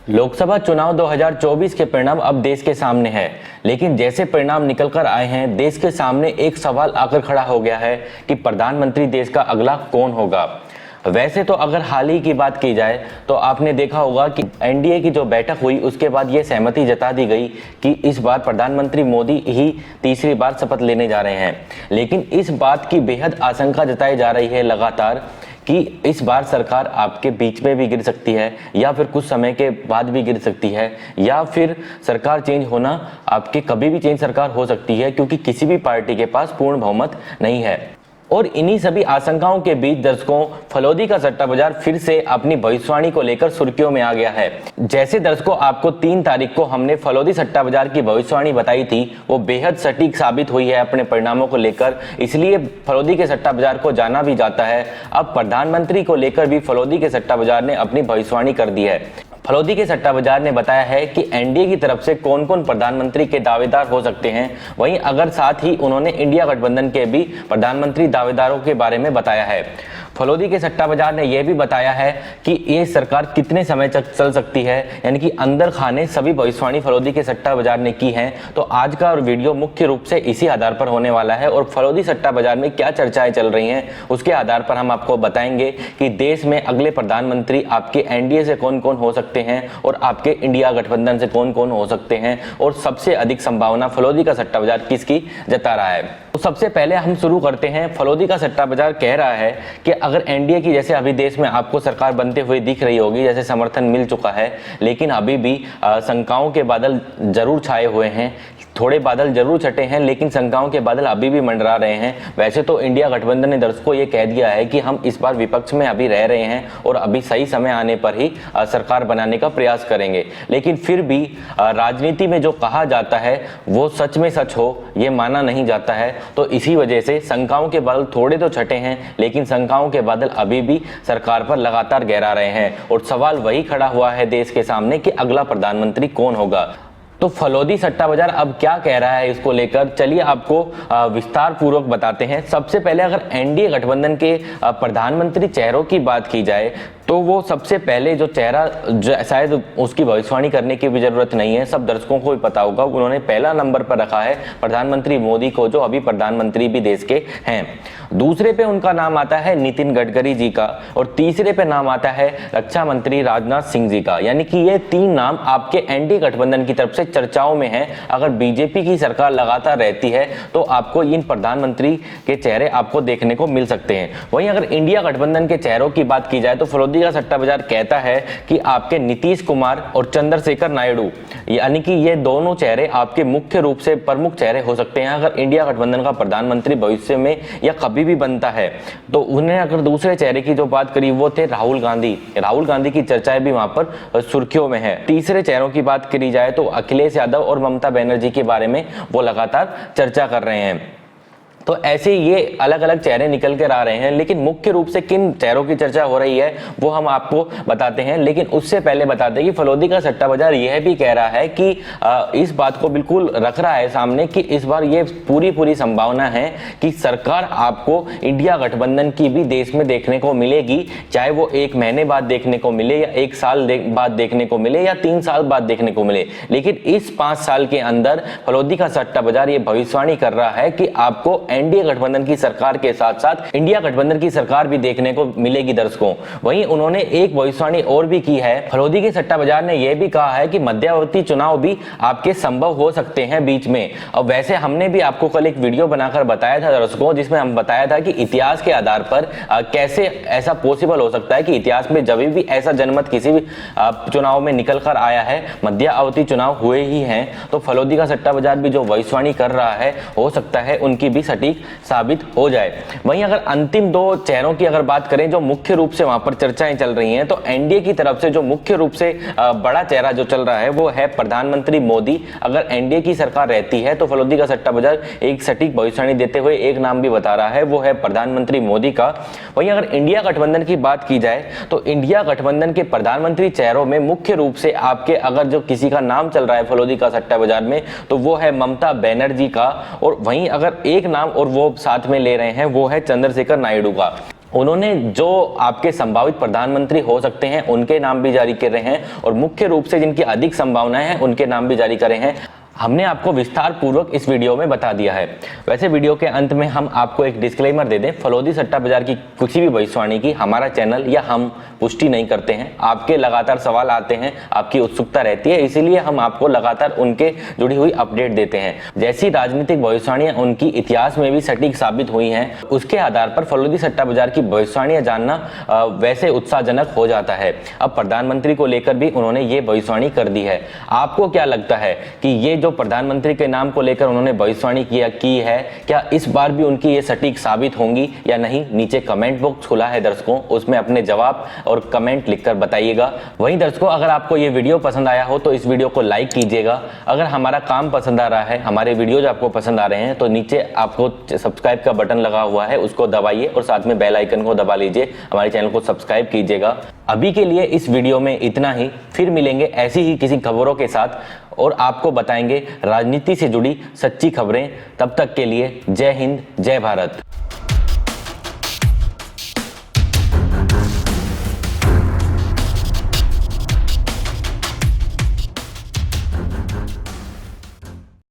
लोकसभा चुनाव 2024 के परिणाम अब देश के सामने है, लेकिन जैसे परिणाम निकल कर आए हैं, देश के सामने एक सवाल आकर खड़ा हो गया है कि प्रधानमंत्री देश का अगला कौन होगा। वैसे तो अगर हाल ही की बात की जाए तो आपने देखा होगा कि एनडीए की जो बैठक हुई उसके बाद ये सहमति जता दी गई कि इस बार प्रधानमंत्री मोदी ही तीसरी बार शपथ लेने जा रहे हैं। लेकिन इस बात की बेहद आशंका जताई जा रही है लगातार कि इस बार सरकार आपके बीच में भी गिर सकती है या फिर कुछ समय के बाद भी गिर सकती है, या फिर सरकार चेंज होना आपके कभी भी चेंज सरकार हो सकती है, क्योंकि किसी भी पार्टी के पास पूर्ण बहुमत नहीं है। और इन्हीं सभी आशंकाओं के बीच दर्शकों, फलौदी का सट्टा बाजार फिर से अपनी भविष्यवाणी को लेकर सुर्खियों में आ गया है। जैसे दर्शकों, आपको 3 तारीख को हमने फलौदी सट्टा बाजार की भविष्यवाणी बताई थी, वो बेहद सटीक साबित हुई है अपने परिणामों को लेकर, इसलिए फलौदी के सट्टा बाजार को जाना भी जाता है। अब प्रधानमंत्री को लेकर भी फलौदी के सट्टा बाजार ने अपनी भविष्यवाणी कर दी है। फलौदी के सट्टा बाजार ने बताया है कि एनडीए की तरफ से कौन कौन प्रधानमंत्री के दावेदार हो सकते हैं। वहीं अगर साथ ही उन्होंने इंडिया गठबंधन के भी प्रधानमंत्री दावेदारों के बारे में बताया है। फलौदी के सट्टा बाजार ने यह भी बताया है कि ये सरकार कितने समय तक चल सकती है, यानी कि अंदर खाने सभी भविष्यवाणी फलौदी के सट्टा बाजार ने की है। तो आज का वीडियो मुख्य रूप से इसी आधार पर होने वाला है और फलौदी सट्टा बाजार में क्या चर्चाएं चल रही हैं उसके आधार पर हम आपको बताएंगे कि देश में अगले प्रधानमंत्री आपके एनडीए से कौन कौन हो सकते हैं और आपके इंडिया गठबंधन से कौन कौन हो सकते हैं, और सबसे अधिक संभावना फलौदी का सट्टा बाजार किसकी जता रहा है। तो सबसे पहले हम शुरू करते हैं। फलौदी का सट्टा बाजार कह रहा है कि अगर एनडीए की जैसे अभी देश में आपको सरकार बनते हुए दिख रही होगी, जैसे समर्थन मिल चुका है, लेकिन अभी भी शंकाओं के बादल जरूर छाए हुए हैं। थोड़े बादल जरूर छटे हैं, लेकिन शंकाओं के बादल अभी भी मंडरा रहे हैं। वैसे तो इंडिया गठबंधन ने दर्शकों ये कह दिया है कि हम इस बार विपक्ष में अभी रह रहे हैं और अभी सही समय आने पर ही सरकार बनाने का प्रयास करेंगे, लेकिन फिर भी राजनीति में जो कहा जाता है वो सच में सच हो ये माना नहीं जाता है। तो इसी वजह से शंकाओं के बादल थोड़े तो छटे हैं, लेकिन शंकाओं के बादल अभी भी सरकार पर लगातार गहरा रहे हैं और सवाल वही खड़ा हुआ है देश के सामने कि अगला प्रधानमंत्री कौन होगा। तो फलौदी सट्टा बाजार अब क्या कह रहा है इसको लेकर, चलिए आपको विस्तार पूर्वक बताते हैं। सबसे पहले अगर एनडीए गठबंधन के प्रधानमंत्री चेहरों की बात की जाए तो वो सबसे पहले जो चेहरा, शायद उसकी भविष्यवाणी करने की भी जरूरत नहीं है, सब दर्शकों को भी पता होगा, उन्होंने पहला नंबर पर रखा है प्रधानमंत्री मोदी को, जो अभी प्रधानमंत्री भी देश के हैं। दूसरे पे उनका नाम आता है नितिन गडकरी जी का, और तीसरे पे नाम आता है रक्षा मंत्री राजनाथ सिंह जी का। यानी कि ये 3 नाम आपके एनडीए गठबंधन की तरफ से चर्चाओं में हैं। अगर बीजेपी की सरकार लगातार रहती है तो आपको इन प्रधानमंत्री के चेहरे आपको देखने को मिल सकते हैं। वहीं अगर इंडिया गठबंधन के चेहरों की बात की जाए तो फलौदी का सट्टा बाजार कहता है कि आपके नीतीश कुमार और चंद्रशेखर नायडू, यानी कि ये दोनों चेहरे आपके मुख्य रूप से प्रमुख चेहरे हो सकते हैं अगर इंडिया गठबंधन का प्रधानमंत्री भविष्य में या कभी भी बनता है। तो उन्हें अगर दूसरे चेहरे की जो बात करी वो थे राहुल गांधी की चर्चाएं भी वहां पर सुर्खियों में है। तीसरे चेहरों की बात करी जाए तो अखिलेश यादव और ममता बनर्जी के बारे में वो लगातार चर्चा कर रहे हैं। तो ऐसे ये अलग अलग चेहरे निकल कर आ रहे हैं, लेकिन मुख्य रूप से किन चेहरों की चर्चा हो रही है वो हम आपको बताते हैं। लेकिन उससे पहले बताते हैं कि फलौदी का सट्टा बाजार यह भी कह रहा है कि इस बात को बिल्कुल रख रहा है सामने कि इस बार ये पूरी संभावना है कि सरकार आपको इंडिया गठबंधन की भी देश में देखने को मिलेगी, चाहे वो 1 महीने बाद देखने को मिले या 1 साल बाद देखने को मिले या 3 साल बाद देखने को मिले। लेकिन इस 5 साल के अंदर फलौदी का सट्टा बाजार ये भविष्यवाणी कर रहा है कि आपको एनडीए गठबंधन की सरकार के साथ साथ इंडिया गठबंधन की सरकार भी देखने को मिलेगी दर्शकों। वहीं उन्होंने एक भविष्यवाणी और भी की है। फलौदी के सट्टा बाजार ने यह भी कहा है कि मध्यावधि चुनाव भी आपके संभव हो सकते हैं बीच में। और वैसे हमने भी आपको कल एक वीडियो बनाकर बताया था दर्शकों, जिसमें हम बताया था कि इतिहास के आधार पर कैसे ऐसा पॉसिबल हो सकता है कि इतिहास में जब भी ऐसा जनमत किसी भी चुनाव में निकल कर आया है, मध्यावधि चुनाव हुए ही हैं। तो फलौदी का सट्टा बाजार भी जो भविष्यवाणी कर रहा है हो सकता है उनकी भी सटीक साबित हो जाए। वहीं अगर अंतिम 2 चेहरों की अगर बात करें जो मुख्य रूप से वहां पर चर्चाएं चल रही हैं, तो एनडीए की तरफ से जो मुख्य रूप से बड़ा चेहरा जो चल रहा है वो है प्रधानमंत्री मोदी। अगर एनडीए की सरकार रहती है तो फलौदी का सट्टा बाजार एक सटीक भविष्यवाणी देते हुए एक नाम भी बता रहा है, वो है प्रधानमंत्री मोदी का। वहीं अगर इंडिया गठबंधन की बात की जाए तो इंडिया गठबंधन के प्रधानमंत्री चेहरों में मुख्य रूप से आपके अगर जो किसी का नाम चल रहा है फलौदी का सट्टा बाजार में तो वो है ममता बनर्जी का। और वहीं अगर एक नाम और वो साथ में ले रहे हैं वो है चंद्रशेखर नायडू का। उन्होंने जो आपके संभावित प्रधानमंत्री हो सकते हैं उनके नाम भी जारी कर रहे हैं और मुख्य रूप से जिनकी अधिक संभावनाएं हैं उनके नाम भी जारी करे हैं। हमने आपको विस्तार पूर्वक इस वीडियो में बता दिया है। वैसे वीडियो के अंत में हम आपको एक डिस्क्लेमर दे दें, फलोदी सट्टा बाजार की किसी भी भविष्यवाणी की हमारा चैनल या हम पुष्टि नहीं करते हैं। आपके लगातार सवाल आते हैं, आपकी उत्सुकता रहती है, इसीलिए हम आपको लगातार उनके जुड़ी हुई अपडेट देते हैं। जैसी राजनीतिक भविष्यवाणियां उनकी इतिहास में भी सटीक साबित हुई हैं, उसके आधार पर फलोदी सट्टा बाजार की भविष्यवाणियां जानना वैसे उत्साहजनक हो जाता है। अब प्रधानमंत्री को लेकर भी उन्होंने ये भविष्यवाणी कर दी है। आपको क्या लगता है कि ये जो प्रधानमंत्री के नाम को लेकर उन्होंने भविष्यवाणी की है, क्या इस बार भी उनकी ये सटीक साबित होंगी या नहीं? नीचे कमेंट बॉक्स खुला है दर्शकों, उसमें अपने जवाब और कमेंट लिखकर बताइएगा। वहीं दर्शकों, अगर आपको ये वीडियो पसंद आया हो तो इस वीडियो को लाइक कीजिएगा। अगर हमारा काम पसंद आ रहा है, हमारे वीडियोज आपको पसंद आ रहे हैं, तो नीचे आपको सब्सक्राइब का बटन लगा हुआ है, उसको दबाइए और साथ में बेल आइकन को दबा लीजिए। हमारे चैनल को सब्सक्राइब कीजिएगा। अभी के लिए इस वीडियो में इतना ही, फिर मिलेंगे ऐसी ही किसी खबरों के साथ और आपको बताएंगे राजनीति से जुड़ी सच्ची खबरें। तब तक के लिए जय हिंद, जय भारत।